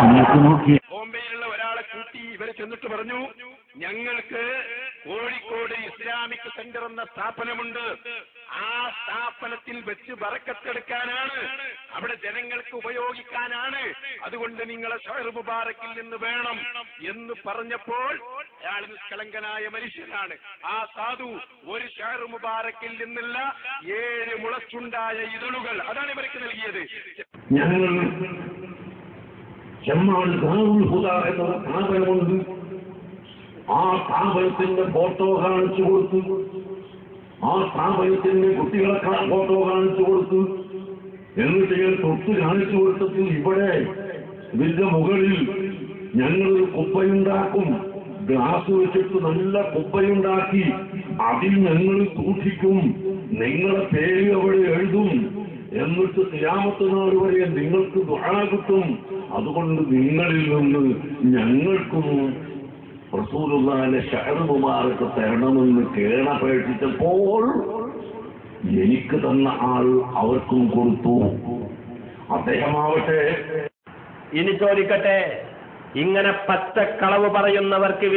ബോംബെയിലുള്ള ഒരാളെ കൂട്ടി ഇവരെ ചെന്നിട്ട് പറഞ്ഞു, ഞങ്ങൾക്ക് കോഴിക്കോട് ഇസ്ലാമിക് സെന്റർ എന്ന സ്ഥാപനമുണ്ട്, ആ സ്ഥാപനത്തിൽ വെച്ച് ബറക്കത്തെടുക്കാനാണ്, അവിടെ ജനങ്ങൾക്ക് ഉപയോഗിക്കാനാണ്, അതുകൊണ്ട് നിങ്ങളെ ഷഹർ മുബാറക്കിൽ നിന്ന് വേണം എന്ന് പറഞ്ഞപ്പോൾ അയാൾ നിഷ്കളങ്കനായ മനുഷ്യനാണ്. ആ സാധു ഒരു ഷഹർ മുബാറക്കിൽ നിന്നുള്ള 7 മുളച്ചുണ്ടായ ഇതളുകൾ അതാണ് ഇവർക്ക് നൽകിയത്. ഞങ്ങൾ ചെമ്മാട് ദാറുൽ ഹുദ എന്ന സ്ഥാപനമുണ്ട്, ആ സ്ഥാപനത്തിന്റെ ഫോട്ടോ കാണിച്ചു കൊടുത്തു, ആ സ്ഥാപനത്തിന്റെ കുട്ടികളെ ഫോട്ടോ കാണിച്ചു കൊടുത്തു. എന്നിട്ട് ഞാൻ തൊട്ട് കാണിച്ചു കൊടുത്തപ്പോൾ ഇവിടെ ഇതിന്റെ മുകളിൽ ഞങ്ങളൊരു കുപ്പയുണ്ടാക്കും, ഗ്ലാസ് വെച്ചിട്ട് നല്ല കുപ്പയുണ്ടാക്കി അതിൽ ഞങ്ങൾ സൂക്ഷിക്കും, നിങ്ങളെ പേര് അവിടെ എഴുതും, എന്നിട്ട് ഖിയാമത്ത് നാൾ വരെ നിങ്ങൾക്ക് ദുആ കിട്ടും, അതുകൊണ്ട് നിങ്ങളിൽ നിന്ന് ഞങ്ങൾക്കും റസൂലുള്ളാഹിന്റെ ഷഹർ മുബാറക്ക് തരണമെന്ന് കേണപേക്ഷിച്ചപ്പോൾ എനിക്ക് തന്ന ആൾ അവർക്കും കൊടുത്തു. അദ്ദേഹമാവട്ടെ ഇനി ചോദിക്കട്ടെ, ഇങ്ങനെ പച്ചക്കളവ് പറയുന്നവർക്ക്